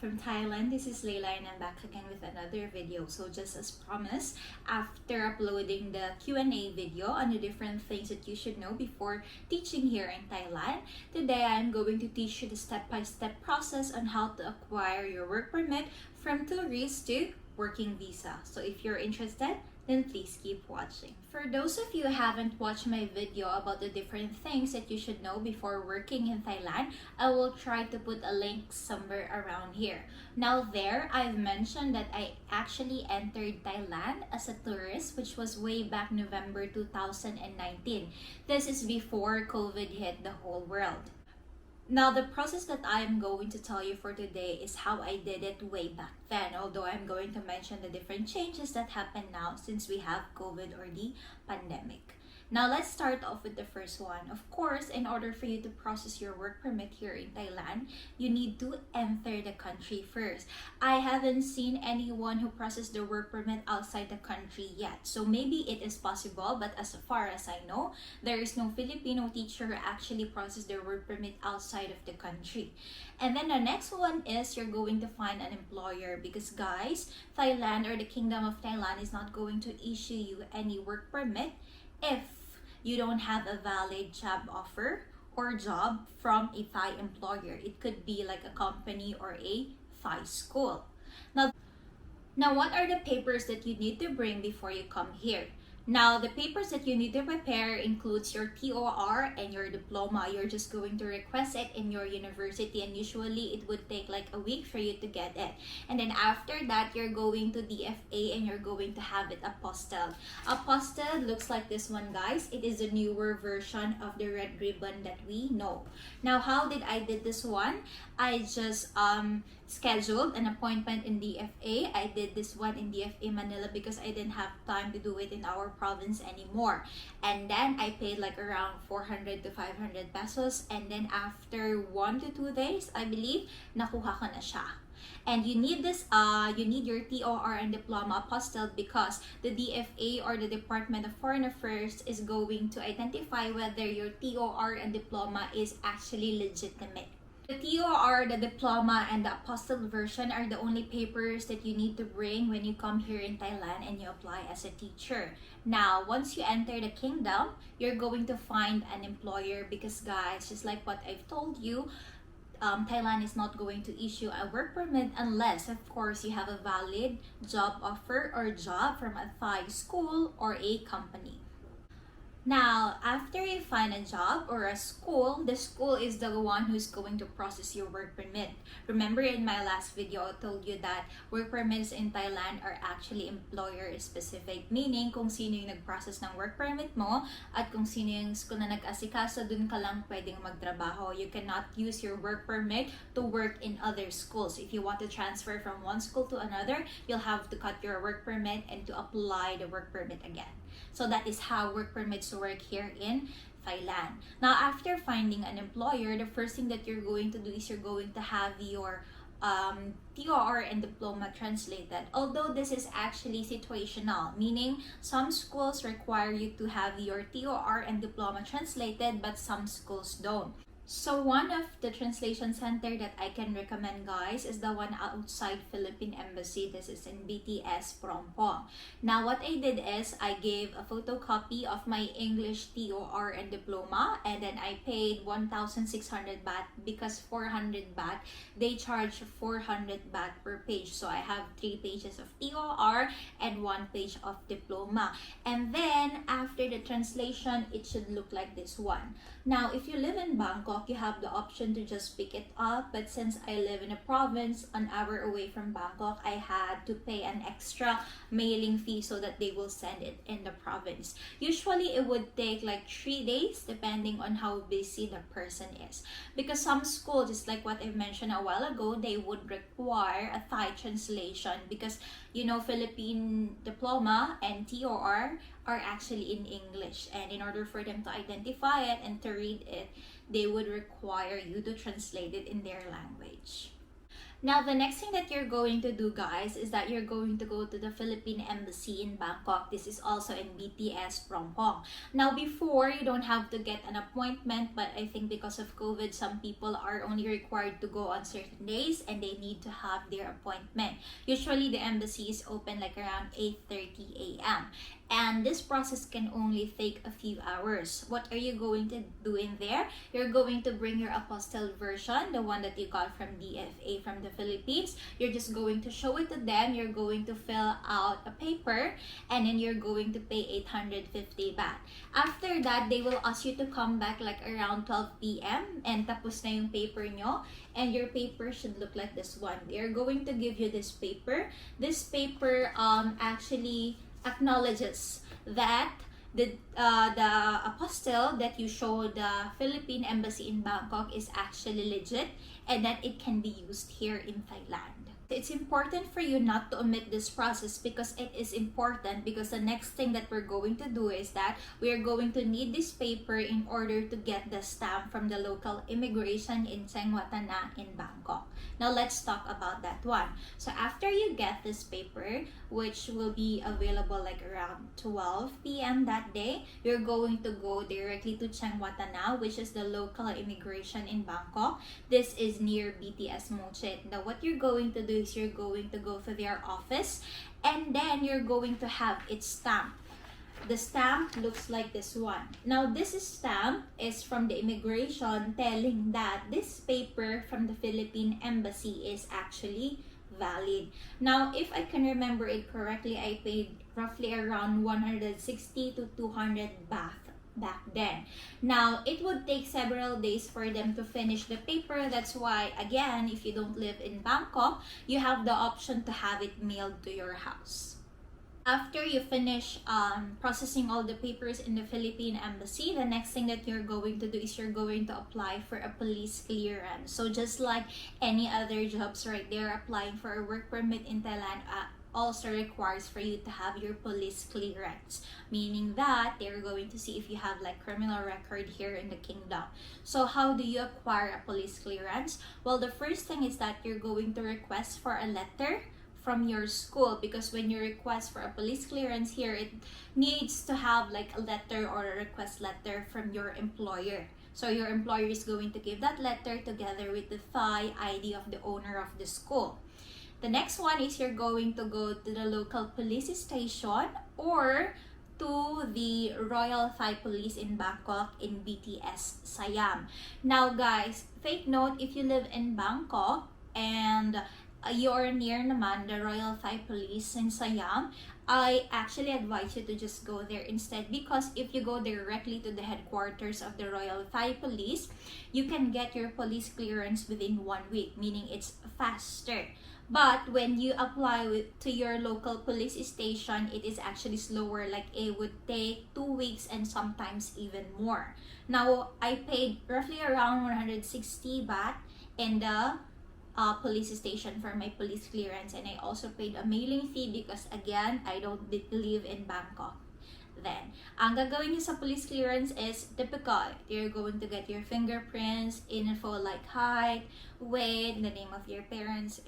from Thailand. This is Leila and I'm back again with another video. So just as promised, after uploading the Q&A video on the different things that you should know before teaching here in Thailand, today I'm going to teach you the step-by-step process on how to acquire your work permit from tourist to working visa. So if you're interested, then please keep watching. For those of you who haven't watched my video about the different things that you should know before working in Thailand, I will try to put a link somewhere around here. Now there, I've mentioned that I actually entered Thailand as a tourist, which was way back November 2019. This is before COVID hit the whole world. Now, the process that I am going to tell you for today is how I did it way back then, although I'm going to mention the different changes that happen now since we have COVID or the pandemic. Now, let's start off with the first one. Of course, in order for you to process your work permit here in Thailand, you need to enter the country first. I haven't seen anyone who processed their work permit outside the country yet. So maybe it is possible, but as far as I know, there is no Filipino teacher who actually processed their work permit outside of the country. And then the next one is you're going to find an employer because guys, Thailand or the Kingdom of Thailand is not going to issue you any work permit if you don't have a valid job offer or job from a Thai employer. It could be like a company or a Thai school. Now, what are the papers that you need to bring before you come here? Now, the papers that you need to prepare includes your TOR and your diploma. You're just going to request it in your university and usually it would take like a week for you to get it. And then after that, you're going to DFA and you're going to have it apostilled. Apostilled looks like this one, guys. It is a newer version of the red ribbon that we know. Now, how did I did this one? I just scheduled an appointment in DFA. I did this one in DFA Manila because I didn't have time to do it in our province anymore. And then I paid like around 400 to 500 pesos. And then after 1 to 2 days, I believe, nakuha ko na siya. And you need this, you need your TOR and diploma apostilled because the DFA or the Department of Foreign Affairs is going to identify whether your TOR and diploma is actually legitimate. The TOR, the diploma, and the apostilled version are the only papers that you need to bring when you come here in Thailand and you apply as a teacher. Now, once you enter the kingdom, you're going to find an employer because guys, just like what I've told you, Thailand is not going to issue a work permit unless, of course, you have a valid job offer or job from a Thai school or a company. Now, after you find a job or a school, the school is the one who's going to process your work permit. Remember in my last video, I told you that work permits in Thailand are actually employer-specific. Meaning, kung sino yung nag-process ng work permit mo at kung sino yung school na nag-asikaso, dun ka lang pwedeng magtrabaho. You cannot use your work permit to work in other schools. If you want to transfer from one school to another, you'll have to cut your work permit and to apply the work permit again. So that is how work permits work here in Thailand. Now, after finding an employer, the first thing that you're going to do is you're going to have your TOR and diploma translated. Although this is actually situational, meaning some schools require you to have your TOR and diploma translated, but some schools don't. So one of the translation center that I can recommend, guys, is the one outside Philippine Embassy. This is in BTS Prompong. Now, what I did is I gave a photocopy of my English TOR and diploma, and then I paid 1,600 baht because 400 baht, they charge 400 baht per page. So I have 3 pages of TOR and 1 page of diploma. And then after the translation, it should look like this one. Now, if you live in Bangkok, you have the option to just pick it up, but since I live in a province an hour away from Bangkok, I had to pay an extra mailing fee so that they will send it in the province. Usually it would take like 3 days depending on how busy the person is, because some schools, just like what I mentioned a while ago, they would require a Thai translation because you know Philippine diploma and TOR are actually in English, and in order for them to identify it and to read it, they would require you to translate it in their language. Now, the next thing that you're going to do, guys, is that you're going to go to the Philippine Embassy in Bangkok. This is also in BTS from Hong. Now, before, you don't have to get an appointment, but I think because of COVID, some people are only required to go on certain days and they need to have their appointment. Usually, the embassy is open like around 8:30 a.m. And this process can only take a few hours. What are you going to do in there? You're going to bring your apostille version, the one that you got from DFA from the Philippines. You're just going to show it to them. You're going to fill out a paper and then you're going to pay 850 baht. After that, they will ask you to come back like around 12 p.m. and tapos na yung paper nyo. And your paper should look like this one. They're going to give you this paper. This paper actually acknowledges that the apostille that you show the Philippine Embassy in Bangkok is actually legit and that it can be used here in Thailand. It's important for you not to omit this process because it is important, because the next thing that we're going to do is that we are going to need this paper in order to get the stamp from the local immigration in Seng Watana in Bangkok. Now let's talk about that one. So after you get this paper, which will be available like around 12 p.m. that day, you're going to go directly to Seng Watana, which is the local immigration in Bangkok. This is near BTS Mochit. Now what you're going to do is you're going to go to their office and then you're going to have it stamped. The stamp looks like this one. Now this stamp is from the immigration telling that this paper from the Philippine Embassy is actually valid. Now if I can remember it correctly, I paid roughly around 160 to 200 baht back then. Now it would take several days for them to finish the paper. That's why, again, if you don't live in Bangkok, you have the option to have it mailed to your house. After you finish processing all the papers in the Philippine Embassy, the next thing that you're going to do is you're going to apply for a police clearance. So just like any other jobs right there, applying for a work permit in Thailand also requires for you to have your police clearance, meaning that they're going to see if you have like criminal record here in the kingdom. So how do you acquire a police clearance? Well, the first thing is that you're going to request for a letter from your school, because when you request for a police clearance here, it needs to have like a letter or a request letter from your employer. So your employer is going to give that letter together with the Thai ID of the owner of the school. The next one is you're going to go to the local police station or to the Royal Thai Police in Bangkok in BTS Siam. Now guys, take note, if you live in Bangkok and you're near naman the Royal Thai Police in Siam, I actually advise you to just go there instead, because if you go directly to the headquarters of the Royal Thai Police, you can get your police clearance within 1 week, meaning it's faster. But when you apply to your local police station, it is actually slower, like it would take 2 weeks and sometimes even more. Now, I paid roughly around 160 baht in the police station for my police clearance, and I also paid a mailing fee because again, I don't live in Bangkok. Then, ang gagawin niyo sa police clearance is typical. You're going to get your fingerprints, info like height, weight, the name of your parents,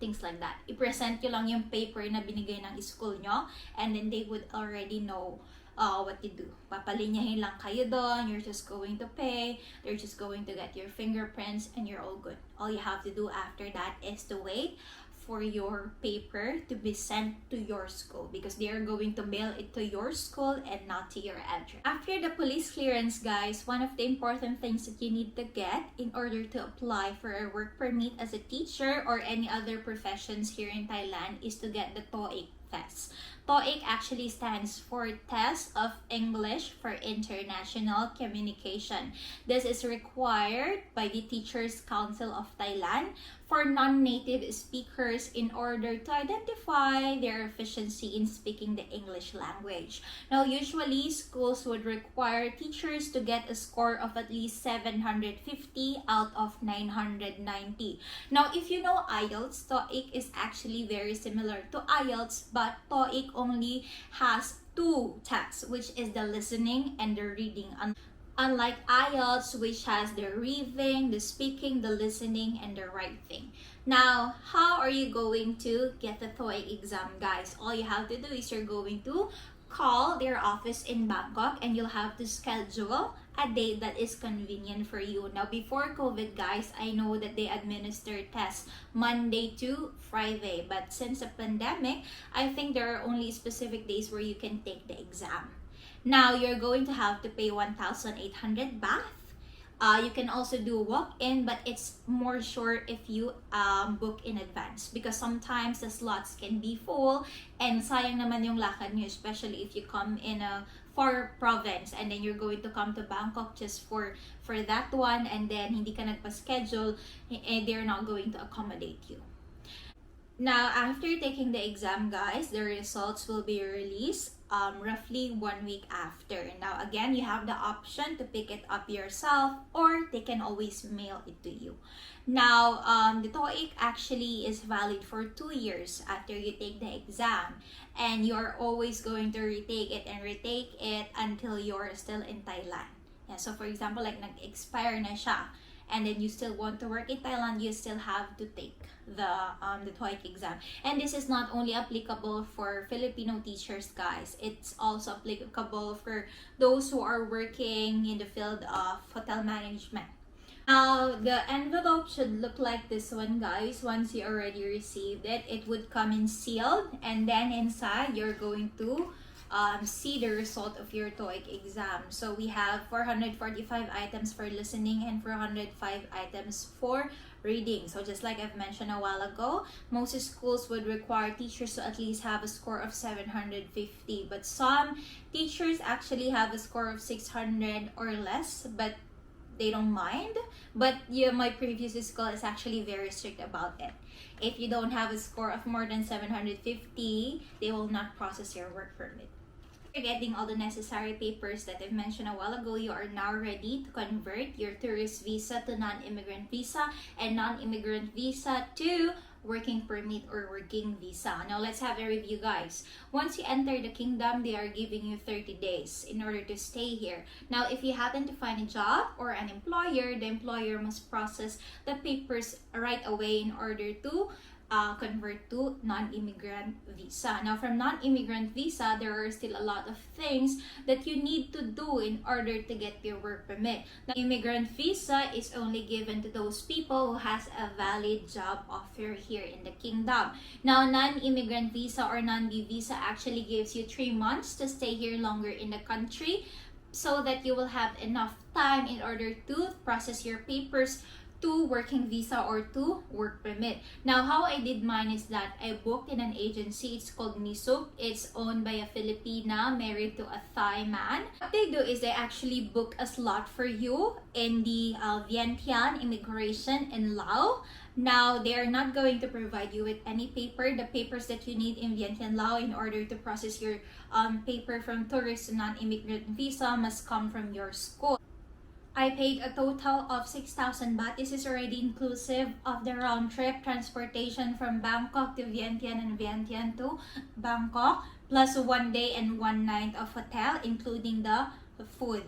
things like that. I-present nyo lang yung paper na binigay ng school nyo, and then they would already know what to do. Papalinyahin lang kayo doon, you're just going to pay, they're just going to get your fingerprints, and you're all good. All you have to do after that is to wait for your paper to be sent to your school, because they are going to mail it to your school and not to your address. After the police clearance, guys, one of the important things that you need to get in order to apply for a work permit as a teacher or any other professions here in Thailand is to get the TOEIC test. TOEIC actually stands for Test of English for International Communication. This is required by the Teachers Council of Thailand for non-native speakers in order to identify their efficiency in speaking the English language. Now, usually, schools would require teachers to get a score of at least 750 out of 990. Now, if you know IELTS, TOEIC is actually very similar to IELTS, but TOEIC only has 2 tests, which is the listening and the reading. Unlike IELTS, which has the reading, the speaking, the listening, and the writing. Now, how are you going to get the TOEIC exam, guys? All you have to do is you're going to call their office in Bangkok and you'll have to schedule a date that is convenient for you. Now, before COVID, guys, I know that they administer tests Monday to Friday, but since the pandemic, I think there are only specific days where you can take the exam. Now, you're going to have to pay 1,800 baht. You can also do walk-in, but it's more sure if you book in advance, because sometimes the slots can be full and sayang naman yung lakad nyo, especially if you come in a far province and then you're going to come to Bangkok just for that one, and then hindi ka nagpa-schedule, and they're not going to accommodate you. Now, after taking the exam, guys, the results will be released roughly 1 week after. Now, again, you have the option to pick it up yourself, or they can always mail it to you. Now, the TOEIC actually is valid for 2 years after you take the exam, and you're always going to retake it until you're still in Thailand. Yeah, so for example, like nag-expire na siya, and then you still want to work in Thailand, you still have to take the TOEIC exam. And this is not only applicable for Filipino teachers, guys. It's also applicable for those who are working in the field of hotel management. Now, the envelope should look like this one, guys. Once you already received it, it would come in sealed, and then inside you're going to see the result of your TOEIC exam. So we have 445 items for listening and 405 items for reading. So just like I've mentioned a while ago, most schools would require teachers to at least have a score of 750, but some teachers actually have a score of 600 or less, but they don't mind. But yeah, my previous school is actually very strict about it. If you don't have a score of more than 750, they will not process your work permit. You're getting all the necessary papers that I've mentioned a while ago. You are now ready to convert your tourist visa to non-immigrant visa, and non-immigrant visa to working permit or working visa. Now let's have a review, guys. Once you enter the kingdom, they are giving you 30 days in order to stay here. Now, if you happen to find a job or an employer, the employer must process the papers right away in order to convert to non-immigrant visa. Now, from non-immigrant visa, there are still a lot of things that you need to do in order to get your work permit. The immigrant visa is only given to those people who has a valid job offer here in the kingdom. Now, non-immigrant visa or non-B visa actually gives you 3 months to stay here longer in the country, so that you will have enough time in order to process your papers to working visa or to work permit. Now, how I did mine is that I booked in an agency. It's called Nisuk. It's owned by a Filipina married to a Thai man. What they do is they actually book a slot for you in the Vientiane immigration in Laos. Now, they are not going to provide you with any paper. The papers that you need in Vientiane, Laos, in order to process your paper from tourist to non-immigrant visa must come from your school. I paid a total of 6,000 baht. This is already inclusive of the round trip transportation from Bangkok to Vientiane and Vientiane to Bangkok, plus 1 day and 1 night of hotel, including the food.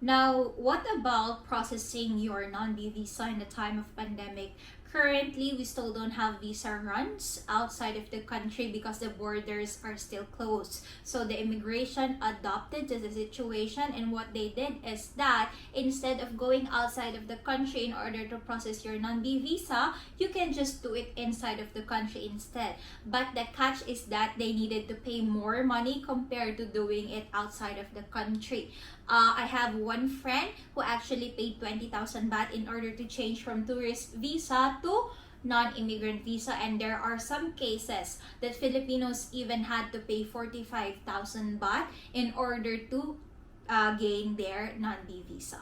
Now, what about processing your non-B visa in the time of pandemic? Currently, we still don't have visa runs outside of the country because the borders are still closed. So the immigration adopted to the situation, and what they did is that instead of going outside of the country in order to process your non-B visa, you can just do it inside of the country instead. But the catch is that they needed to pay more money compared to doing it outside of the country. I have one friend who actually paid 20,000 baht in order to change from tourist visa to non-immigrant visa, and there are some cases that Filipinos even had to pay 45,000 baht in order to gain their non-B visa.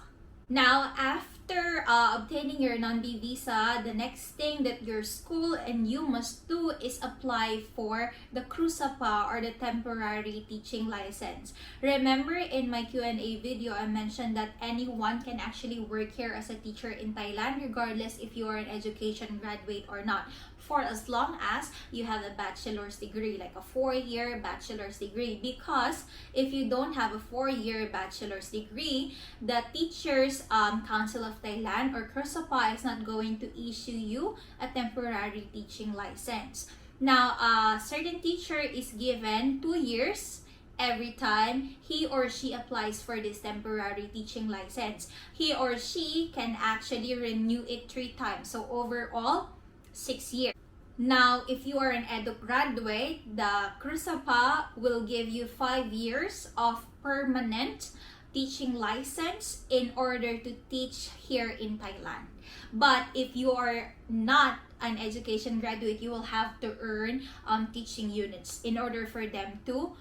Now, after obtaining your non-B visa, the next thing that your school and you must do is apply for the KRUSAPA, or the temporary teaching license. Remember in my Q&A video, I mentioned that anyone can actually work here as a teacher in Thailand, regardless if you are an education graduate or not. for as long as you have a bachelor's degree, like a 4-year bachelor's degree. Because if you don't have a 4-year bachelor's degree, the Teachers Council of Thailand, or KRSAPA, is not going to issue you a temporary teaching license. Now, a certain teacher is given 2 years every time he or she applies for this temporary teaching license. He or she can actually renew it 3 times. So overall, 6 years. Now, if you are an edu graduate, the KRSAPA will give you 5 years of permanent teaching license in order to teach here in Thailand. But if you are not an education graduate, you will have to earn teaching units in order for them to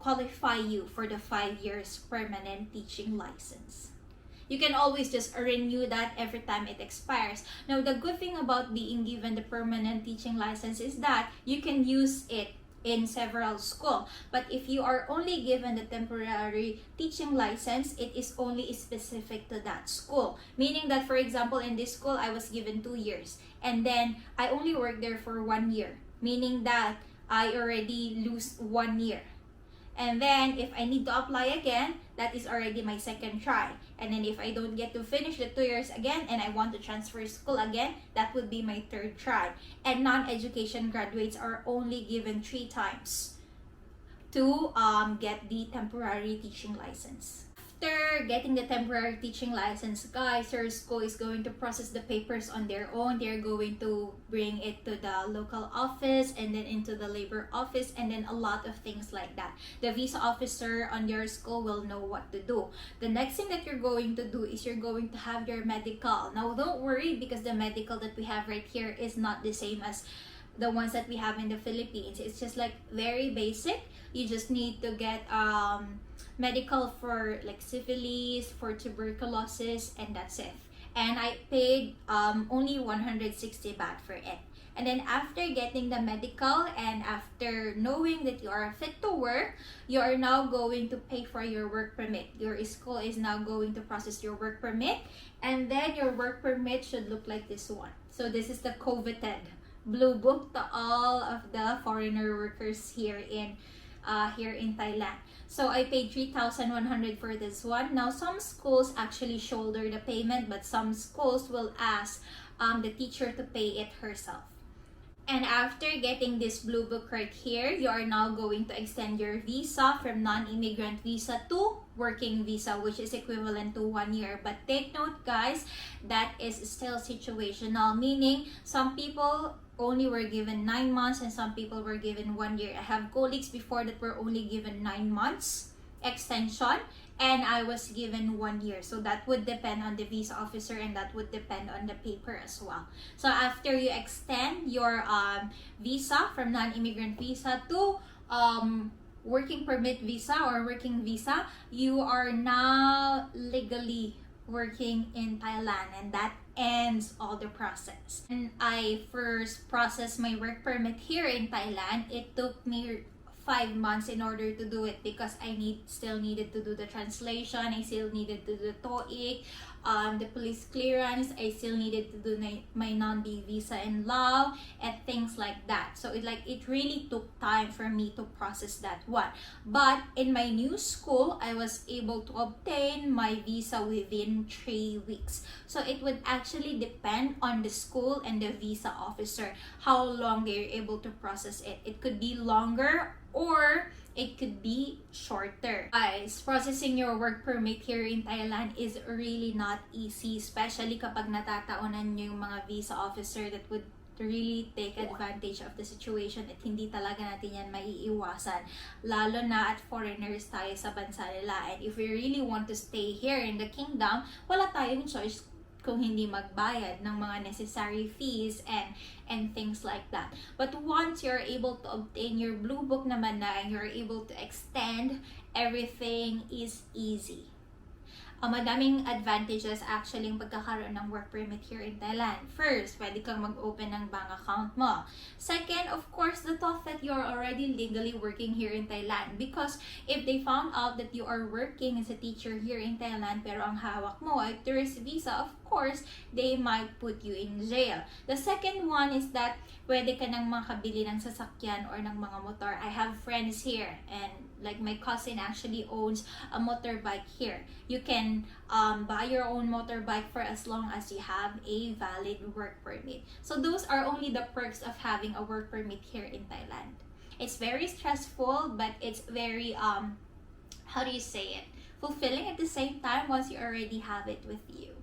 qualify you for the 5 years permanent teaching license. You can always just renew that every time it expires. Now, the good thing about being given the permanent teaching license is that you can use it in several schools. But if you are only given the temporary teaching license, it is only specific to that school. Meaning that, for example, in this school, I was given 2 years. And then I only worked there for 1 year. Meaning that I already lose 1 year. And then if I need to apply again, that is already my second try. And then if I don't get to finish the 2 years again and I want to transfer school again, that would be my third try. And non-education graduates are only given 3 times to get the temporary teaching license. After getting the temporary teaching license, guys, your school is going to process the papers on their own. They're going to bring it to the local office and then into the labor office, and then a lot of things like that. The visa officer on your school will know what to do. The next thing that you're going to do is you're going to have your medical. Now, don't worry, because the medical that we have right here is not the same as the ones that we have in the Philippines. It's just like very basic. You just need to get medical for like syphilis, for tuberculosis, and that's it. And I paid only 160 baht for it. And then after getting the medical and after knowing that you are fit to work, you are now going to pay for your work permit. Your school is now going to process your work permit, and then your work permit should look like this one. So this is the coveted blue book to all of the foreigner workers here in Thailand. So I paid 3,100 for this one. Now, some schools actually shoulder the payment, but some schools will ask the teacher to pay it herself. And after getting this blue book right here, you are now going to extend your visa from non-immigrant visa to working visa, which is equivalent to 1 year. But take note, guys, that is still situational, meaning some people only were given 9 months and some people were given 1 year. I have colleagues before that were only given 9 months extension, and I was given 1 year. So that would depend on the visa officer, and that would depend on the paper as well. So after you extend your visa from non-immigrant visa to working permit visa or working visa, you are now legally working in Thailand, and that ends all the process. And I first processed my work permit here in Thailand. It took me 5 months in order to do it because I still needed to do the translation. I still needed to do the TOEIC, the police clearance. I still needed to do my non-B visa in Laos and things like that. So it really took time for me to process that one. But in my new school, I was able to obtain my visa within 3 weeks. So it would actually depend on the school and the visa officer how long they're able to process it. It could be longer or it could be shorter. Guys, processing your work permit here in Thailand is really not easy, especially kapag natataunan nyo yung mga visa officer that would really take advantage of the situation at hindi talaga natin yan maiiwasan. Lalo na at foreigners tayo sa bansa nila. And if we really want to stay here in the kingdom, wala tayong choice kung hindi magbayad ng mga necessary fees and things like that. But once you're able to obtain your blue book naman na and you're able to extend, everything is easy. Madaming advantages actually yung pagkakaroon ng work permit here in Thailand. First, pwede kang mag-open ng bank account mo. Second, of course, the thought that you're already legally working here in Thailand. Because if they found out that you are working as a teacher here in Thailand pero ang hawak mo ay tourist visa, of course, they might put you in jail. The second one is that pwede ka nang makabili ng sasakyan or ng mga motor. I have friends here, and like my cousin actually owns a motorbike here. You can buy your own motorbike for as long as you have a valid work permit. So those are only the perks of having a work permit here in Thailand. It's very stressful, but it's very how do you say it? Fulfilling at the same time once you already have it with you.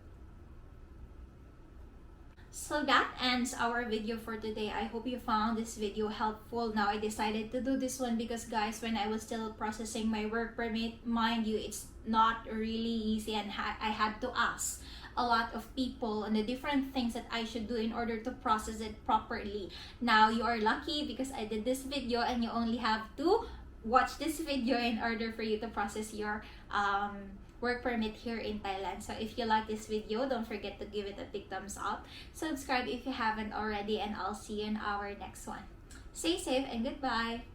So that ends our video for today. I hope you found this video helpful. Now I decided to do this one because guys, when I was still processing my work permit, mind you, it's not really easy, and I had to ask a lot of people on the different things that I should do in order to process it properly. Now you are lucky because I did this video and you only have to watch this video in order for you to process your work permit here in Thailand. So if you like this video, don't forget to give it a big thumbs up. Subscribe if you haven't already, and I'll see you in our next one. Stay safe and goodbye.